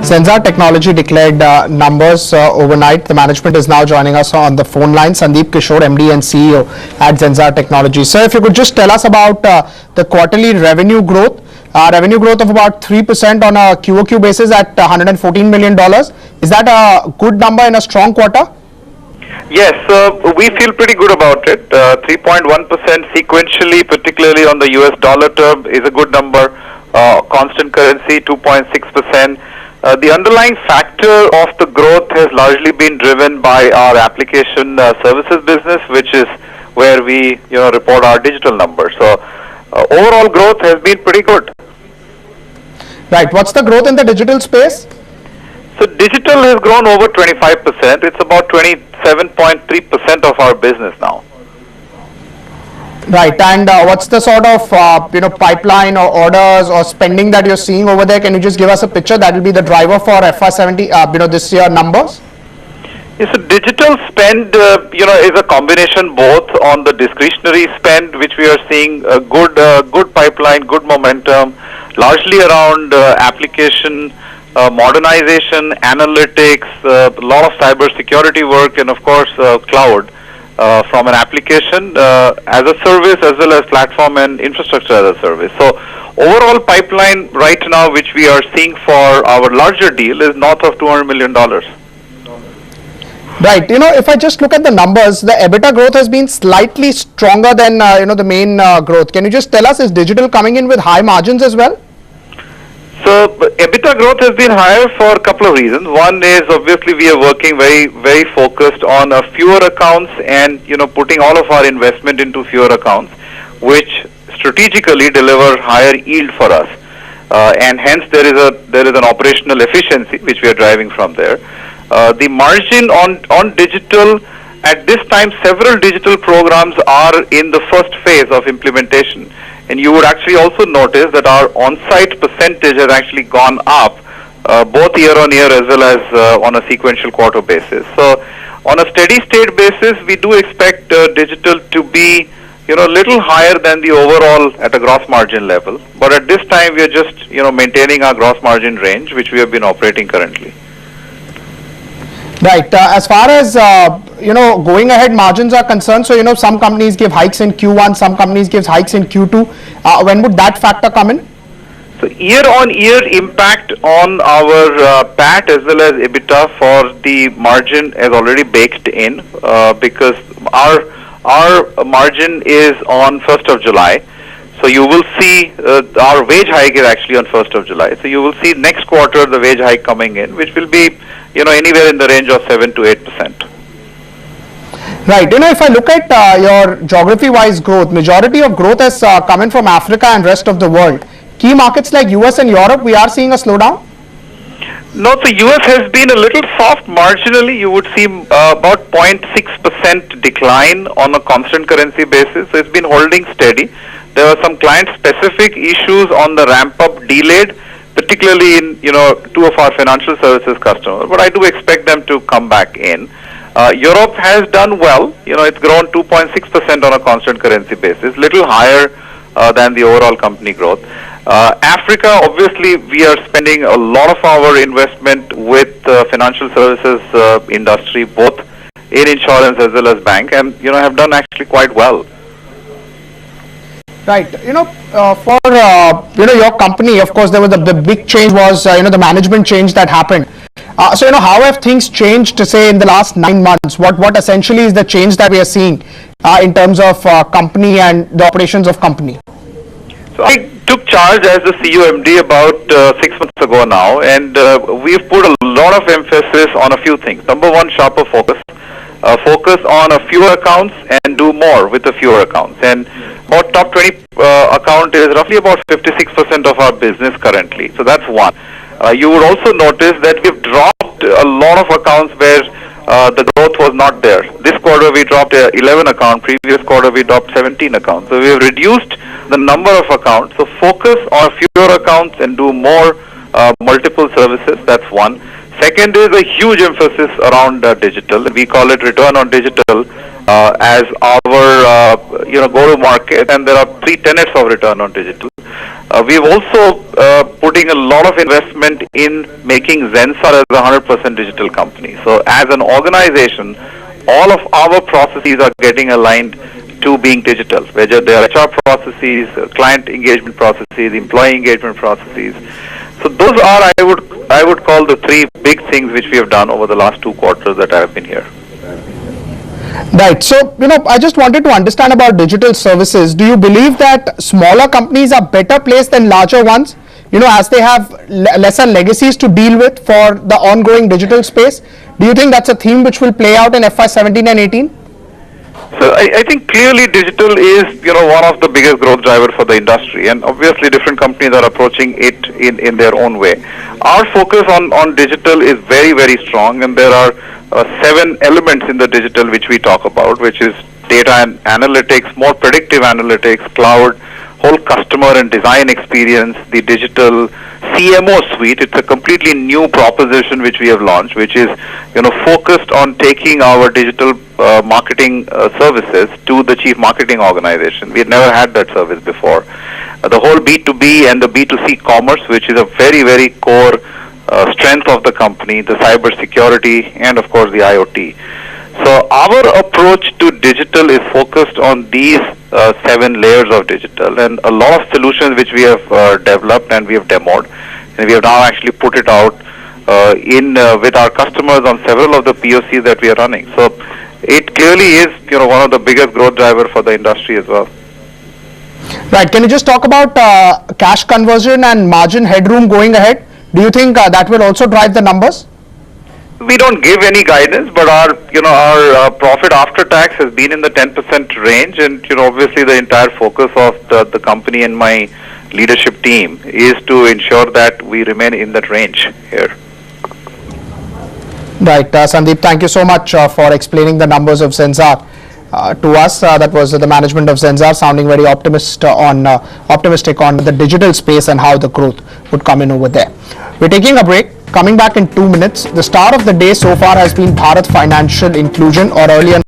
Zensar Technology declared numbers overnight. The management is now joining us on the phone line. Sandeep Kishore, MD and CEO at Zensar Technologies. Sir, if you could just tell us about the quarterly revenue growth. Revenue growth of about 3% on a QOQ basis at $114 million. Is that a good number in a strong quarter? Yes, we feel pretty good about it. 3.1% sequentially, particularly on the US dollar term, is a good number. Constant currency, 2.6%. The underlying factor of the growth has largely been driven by our application services business, which is where we report our digital numbers. So overall growth has been pretty good. Right. What's the growth in the digital space? So digital has grown over 25%. It's about 27.3% of our business now. Right. And what's the sort of pipeline or orders or spending that you're seeing over there? Can you just give us a picture? That will be the driver for FY17 this year numbers. Yes, so digital spend is a combination both on the discretionary spend, which we are seeing a good pipeline, good momentum, largely around application modernization, analytics, a lot of cyber security work, and of course cloud from an application as a service, as well as platform and infrastructure as a service. So overall pipeline right now, which we are seeing for our larger deal, is north of $200 million. Right. If I just look at the numbers, the EBITDA growth has been slightly stronger than the main growth. Can you just tell us, is digital coming in with high margins as well? So EBITDA growth has been higher for a couple of reasons. One is obviously we are working very focused on fewer accounts and putting all of our investment into fewer accounts, which strategically deliver higher yield for us, and hence there is an operational efficiency which we are driving from there. The margin on digital at this time, several digital programs are in the first phase of implementation. And you would actually also notice that our on-site percentage has actually gone up, both year on year as well as on a sequential quarter basis. So on a steady state basis, we do expect digital to be a little higher than the overall at a gross margin level. But at this time, we are just maintaining our gross margin range, which we have been operating currently. Right. As far as going ahead margins are concerned, so some companies give hikes in Q1, some companies give hikes in Q2. When would that factor come in? So year-on-year impact on our PAT as well as EBITDA for the margin is already baked in because our margin is on 1st of July. So you will see our wage hike is actually on 1st of July. So you will see next quarter the wage hike coming in, which will be anywhere in the range of 7 to 8%. Right. If I look at your geography-wise growth, majority of growth has come in from Africa and rest of the world. Key markets like US and Europe, we are seeing a slowdown? No, so US has been a little soft marginally. You would see about 0.6% decline on a constant currency basis. So it's been holding steady. There were some client-specific issues on the ramp-up delayed, particularly in two of our financial services customers. But I do expect them to come back in. Europe has done well. It's grown 2.6% on a constant currency basis, little higher than the overall company growth. Africa, obviously, we are spending a lot of our investment with financial services industry, both in insurance as well as bank, and have done actually quite well. Right. For your company, of course, there was the big change was the management change that happened. So how have things changed to say in the last 9 months? What essentially is the change that we are seeing in terms of company and the operations of company? So I took charge as the CEO MD about 6 months ago now, and we've put a lot of emphasis on a few things. Number one, sharper focus. Focus on a fewer accounts and do more with the fewer accounts. And our top 20 account is roughly about 56% of our business currently. So that's one. You would also notice that we've dropped a lot of accounts where the growth was not there. This quarter we dropped 11 accounts. Previous quarter we dropped 17 accounts. So we have reduced the number of accounts. So focus on fewer accounts and do more multiple services. That's one. Second is a huge emphasis around digital. We call it return on digital as our go-to-market, and there are 3 tenets of return on digital. We've also putting a lot of investment in making Zensar as a 100% digital company. So as an organization, all of our processes are getting aligned to being digital, whether they are HR processes, client engagement processes, employee engagement processes. So those are, I would call, the three big things which we have done over the last 2 quarters that I have been here. Right. So, I just wanted to understand about digital services. Do you believe that smaller companies are better placed than larger ones, as they have lesser legacies to deal with for the ongoing digital space? Do you think that's a theme which will play out in FY17 and 18? So I think clearly digital is, one of the biggest growth drivers for the industry, and obviously different companies are approaching it in their own way. Our focus on digital is very, very strong, and there are 7 elements in the digital which we talk about, which is data and analytics, more predictive analytics, cloud, whole customer and design experience, the digital CMO suite. It's a completely new proposition which we have launched, which is focused on taking our digital marketing services to the chief marketing organization. We had never had that service before. The whole B2B and the B2C commerce, which is a very, very core strength of the company, the cyber security, and of course the IoT. So our approach to digital is focused on these 7 layers of digital, and a lot of solutions which we have developed and we have demoed, and we have now actually put it out with our customers on several of the POCs that we are running. So it clearly is one of the biggest growth drivers for the industry as well. Right. Can you just talk about cash conversion and margin headroom going ahead? Do you think that will also drive the numbers? We don't give any guidance, but our profit after tax has been in the 10% range, and obviously the entire focus of the company and my leadership team is to ensure that we remain in that range here. Right, Sandeep, thank you so much for explaining the numbers of Zensar to us. That was the management of Zensar sounding very optimistic on the digital space and how the growth would come in over there. We're taking a break. Coming back in 2 minutes. The star of the day so far has been Bharat Financial Inclusion, or earlier